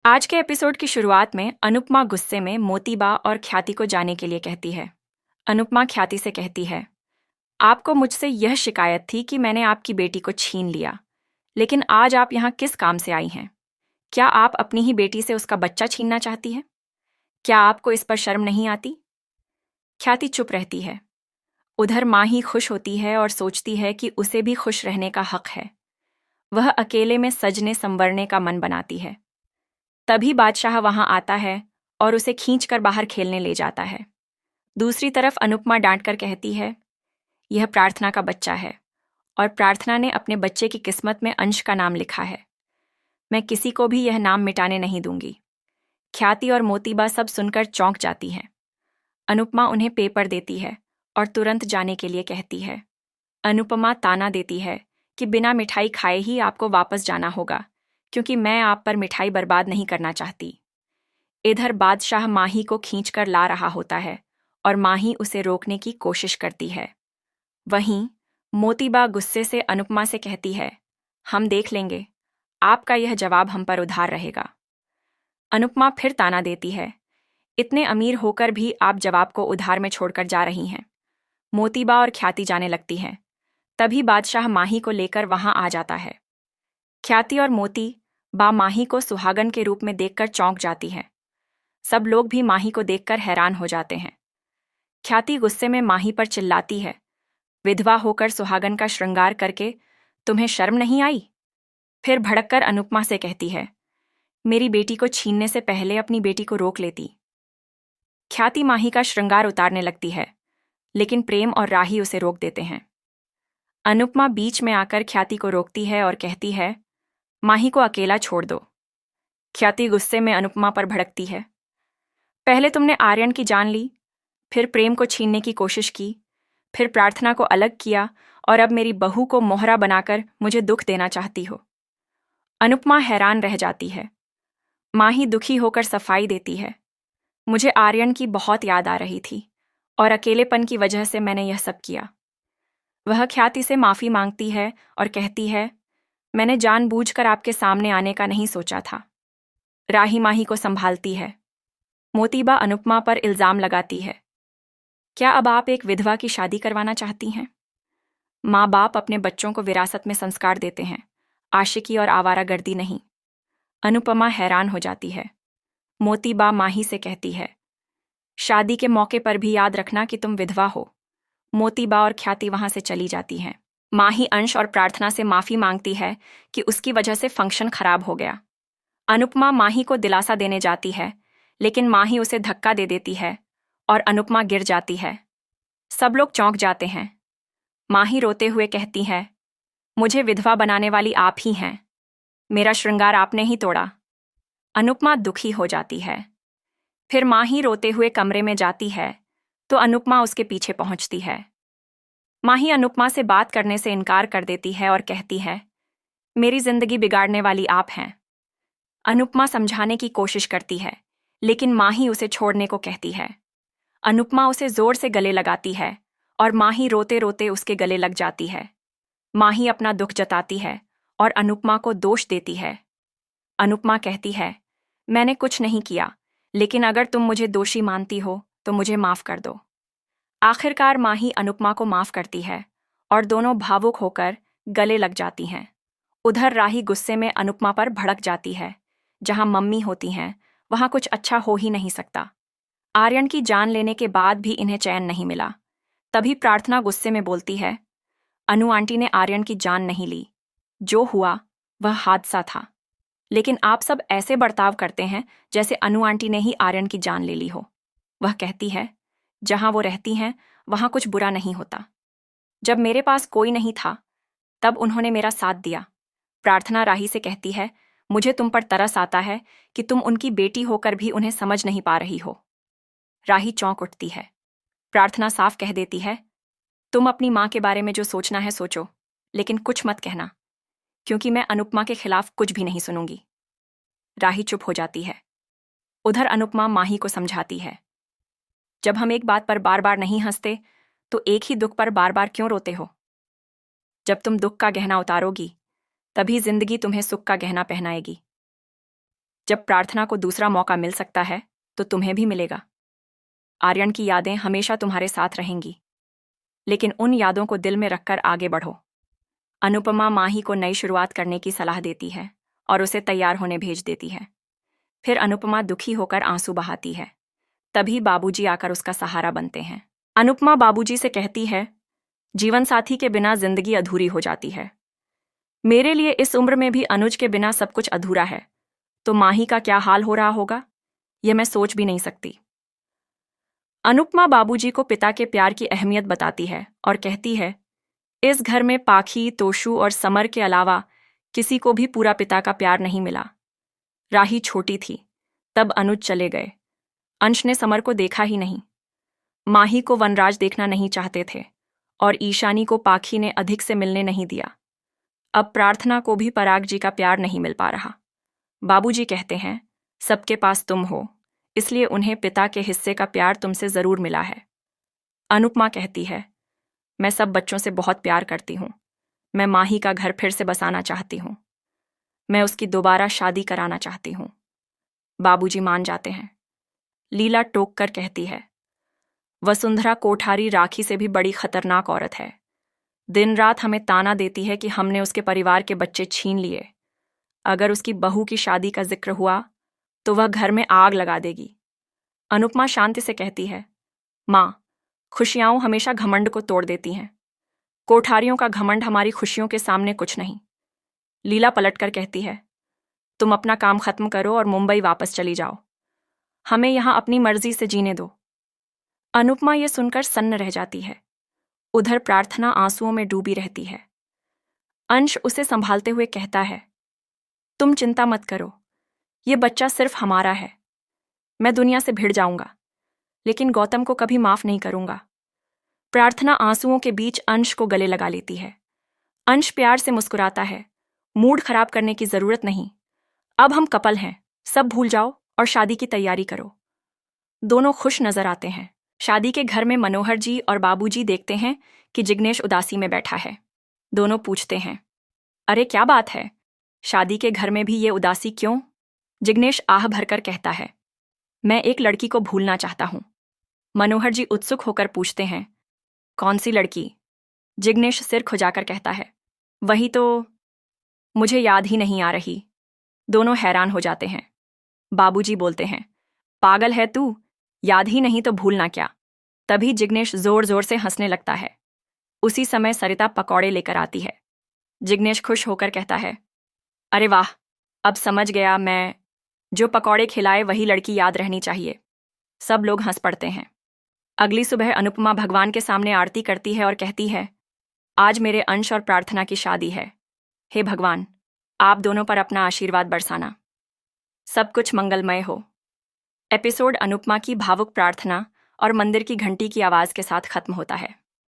आज के एपिसोड की शुरुआत में अनुपमा गुस्से में मोतीबा और ख्याति को जाने के लिए कहती है। अनुपमा ख्याति से कहती है, आपको मुझसे यह शिकायत थी कि मैंने आपकी बेटी को छीन लिया, लेकिन आज आप यहाँ किस काम से आई हैं? क्या आप अपनी ही बेटी से उसका बच्चा छीनना चाहती हैं? क्या आपको इस पर शर्म नहीं आती? ख्याति चुप रहती है। उधर माँ ही खुश होती है और सोचती है कि उसे भी खुश रहने का हक है। वह अकेले में सजने संवरने का मन बनाती है। तभी बादशाह वहां आता है और उसे खींचकर बाहर खेलने ले जाता है। दूसरी तरफ अनुपमा डांटकर कहती है, यह प्रार्थना का बच्चा है और प्रार्थना ने अपने बच्चे की किस्मत में अंश का नाम लिखा है। मैं किसी को भी यह नाम मिटाने नहीं दूंगी। ख्याति और मोतीबा सब सुनकर चौंक जाती हैं। अनुपमा उन्हें पेपर देती है और तुरंत जाने के लिए कहती है। अनुपमा ताना देती है कि बिना मिठाई खाए ही आपको वापस जाना होगा, क्योंकि मैं आप पर मिठाई बर्बाद नहीं करना चाहती। इधर बादशाह माही को खींचकर ला रहा होता है और माही उसे रोकने की कोशिश करती है। वहीं मोतीबा गुस्से से अनुपमा से कहती है, हम देख लेंगे, आपका यह जवाब हम पर उधार रहेगा। अनुपमा फिर ताना देती है, इतने अमीर होकर भी आप जवाब को उधार में छोड़कर जा रही हैं। मोतीबा और ख्याति जाने लगती हैं। तभी बादशाह माही को लेकर वहां आ जाता है। ख्याति और मोती बा माही को सुहागन के रूप में देखकर चौंक जाती हैं। सब लोग भी माही को देखकर हैरान हो जाते हैं। ख्याति गुस्से में माही पर चिल्लाती है, विधवा होकर सुहागन का श्रृंगार करके तुम्हें शर्म नहीं आई? फिर भड़ककर अनुपमा से कहती है, मेरी बेटी को छीनने से पहले अपनी बेटी को रोक लेती। ख्याति माही का श्रृंगार उतारने लगती है, लेकिन प्रेम और राही उसे रोक देते हैं। अनुपमा बीच में आकर ख्याति को रोकती है और कहती है, माही को अकेला छोड़ दो। ख्याति गुस्से में अनुपमा पर भड़कती है, पहले तुमने आर्यन की जान ली, फिर प्रेम को छीनने की कोशिश की, फिर प्रार्थना को अलग किया और अब मेरी बहू को मोहरा बनाकर मुझे दुख देना चाहती हो। अनुपमा हैरान रह जाती है। माही दुखी होकर सफाई देती है, मुझे आर्यन की बहुत याद आ रही थी और अकेलेपन की वजह से मैंने यह सब किया। वह ख्याति से माफी मांगती है और कहती है, मैंने जानबूझकर आपके सामने आने का नहीं सोचा था। राही माही को संभालती है। मोतीबा अनुपमा पर इल्जाम लगाती है, क्या अब आप एक विधवा की शादी करवाना चाहती हैं? माँ बाप अपने बच्चों को विरासत में संस्कार देते हैं, आशिकी और आवारागर्दी नहीं। अनुपमा हैरान हो जाती है। मोतीबा माही से कहती है, शादी के मौके पर भी याद रखना कि तुम विधवा हो। मोतीबा और ख्याति वहां से चली जाती हैं। माही अंश और प्रार्थना से माफी मांगती है कि उसकी वजह से फंक्शन खराब हो गया। अनुपमा माही को दिलासा देने जाती है, लेकिन माही उसे धक्का दे देती है और अनुपमा गिर जाती है। सब लोग चौंक जाते हैं। माही रोते हुए कहती है, मुझे विधवा बनाने वाली आप ही हैं। मेरा श्रृंगार आपने ही तोड़ा। अनुपमा दुखी हो जाती है। फिर माही रोते हुए कमरे में जाती है तो अनुपमा उसके पीछे पहुंचती है। माही अनुपमा से बात करने से इनकार कर देती है और कहती है, मेरी जिंदगी बिगाड़ने वाली आप हैं। अनुपमा समझाने की कोशिश करती है, लेकिन माही उसे छोड़ने को कहती है। अनुपमा उसे जोर से गले लगाती है और माही रोते रोते उसके गले लग जाती है। माही अपना दुख जताती है और अनुपमा को दोष देती है। अनुपमा कहती है, मैंने कुछ नहीं किया, लेकिन अगर तुम मुझे दोषी मानती हो तो मुझे माफ कर दो। आखिरकार माही अनुपमा को माफ करती है और दोनों भावुक होकर गले लग जाती हैं। उधर राही गुस्से में अनुपमा पर भड़क जाती है। जहां मम्मी होती हैं वहां कुछ अच्छा हो ही नहीं सकता। आर्यन की जान लेने के बाद भी इन्हें चैन नहीं मिला। तभी प्रार्थना गुस्से में बोलती है, अनु आंटी ने आर्यन की जान नहीं ली। जो हुआ वह हादसा था, लेकिन आप सब ऐसे बर्ताव करते हैं जैसे अनु आंटी ने ही आर्यन की जान ले ली हो। वह कहती है, जहां वो रहती हैं वहां कुछ बुरा नहीं होता। जब मेरे पास कोई नहीं था तब उन्होंने मेरा साथ दिया। प्रार्थना राही से कहती है, मुझे तुम पर तरस आता है कि तुम उनकी बेटी होकर भी उन्हें समझ नहीं पा रही हो। राही चौंक उठती है। प्रार्थना साफ कह देती है, तुम अपनी माँ के बारे में जो सोचना है सोचो, लेकिन कुछ मत कहना, क्योंकि मैं अनुपमा के खिलाफ कुछ भी नहीं सुनूंगी। राही चुप हो जाती है। उधर अनुपमा माही को समझाती है, जब हम एक बात पर बार बार नहीं हंसते तो एक ही दुख पर बार बार क्यों रोते हो? जब तुम दुख का गहना उतारोगी तभी जिंदगी तुम्हें सुख का गहना पहनाएगी। जब प्रार्थना को दूसरा मौका मिल सकता है तो तुम्हें भी मिलेगा। आर्यन की यादें हमेशा तुम्हारे साथ रहेंगी, लेकिन उन यादों को दिल में रखकर आगे बढ़ो। अनुपमा माही को नई शुरुआत करने की सलाह देती है और उसे तैयार होने भेज देती है। फिर अनुपमा दुखी होकर आंसू बहाती है। तभी बाबूजी आकर उसका सहारा बनते हैं। अनुपमा बाबूजी से कहती है, जीवन साथी के बिना जिंदगी अधूरी हो जाती है। मेरे लिए इस उम्र में भी अनुज के बिना सब कुछ अधूरा है, तो माही का क्या हाल हो रहा होगा, यह मैं सोच भी नहीं सकती। अनुपमा बाबूजी को पिता के प्यार की अहमियत बताती है और कहती है, इस घर में पाखी, तोशु और समर के अलावा किसी को भी पूरा पिता का प्यार नहीं मिला। राही छोटी थी, तब अनुज चले गए। अंश ने समर को देखा ही नहीं। माही को वनराज देखना नहीं चाहते थे और ईशानी को पाखी ने अधिक से मिलने नहीं दिया। अब प्रार्थना को भी पराग जी का प्यार नहीं मिल पा रहा। बाबूजी कहते हैं, सबके पास तुम हो, इसलिए उन्हें पिता के हिस्से का प्यार तुमसे जरूर मिला है। अनुपमा कहती है, मैं सब बच्चों से बहुत प्यार करती हूँ। मैं माही का घर फिर से बसाना चाहती हूँ। मैं उसकी दोबारा शादी कराना चाहती हूँ। बाबूजी मान जाते हैं। लीला टोक कर कहती है, वसुंधरा कोठारी राखी से भी बड़ी खतरनाक औरत है। दिन रात हमें ताना देती है कि हमने उसके परिवार के बच्चे छीन लिए। अगर उसकी बहू की शादी का जिक्र हुआ तो वह घर में आग लगा देगी। अनुपमा शांति से कहती है, माँ, खुशियाँ हमेशा घमंड को तोड़ देती हैं। कोठारियों का घमंड हमारी खुशियों के सामने कुछ नहीं। लीला पलटकर कहती है, तुम अपना काम खत्म करो और मुंबई वापस चली जाओ। हमें यहां अपनी मर्जी से जीने दो। अनुपमा यह सुनकर सन्न रह जाती है। उधर प्रार्थना आंसुओं में डूबी रहती है। अंश उसे संभालते हुए कहता है, तुम चिंता मत करो, यह बच्चा सिर्फ हमारा है। मैं दुनिया से भिड़ जाऊंगा, लेकिन गौतम को कभी माफ नहीं करूंगा। प्रार्थना आंसुओं के अंश अंश को गले लगा लेती है। अंश प्यार से मुस्कुराता है, मूड खराब करने की जरूरत नहीं। अब हम कपल हैं, सब भूल जाओ और शादी की तैयारी करो। दोनों खुश नजर आते हैं। शादी के घर में मनोहर जी और बाबूजी देखते हैं कि जिग्नेश उदासी में बैठा है। दोनों पूछते हैं, अरे क्या बात है, शादी के घर में भी ये उदासी क्यों? जिग्नेश आह भरकर कहता है, मैं एक लड़की को भूलना चाहता हूं। मनोहर जी उत्सुक होकर पूछते हैं, कौन सी लड़की? जिग्नेश सिर खुजाकर कहता है, वही तो, मुझे याद ही नहीं आ रही। दोनों हैरान हो जाते हैं। बाबूजी बोलते हैं, पागल है तू, याद ही नहीं तो भूलना क्या। तभी जिग्नेश जोर जोर से हंसने लगता है। उसी समय सरिता पकौड़े लेकर आती है। जिग्नेश खुश होकर कहता है, अरे वाह, अब समझ गया मैं, जो पकौड़े खिलाए वही लड़की याद रहनी चाहिए। सब लोग हंस पड़ते हैं। अगली सुबह अनुपमा भगवान के सामने आरती करती है और कहती है, आज मेरे अंश और प्रार्थना की शादी है। हे भगवान, आप दोनों पर अपना आशीर्वाद बरसाना। सब कुछ मंगलमय हो। एपिसोड अनुपमा की भावुक प्रार्थना और मंदिर की घंटी की आवाज के साथ खत्म होता है।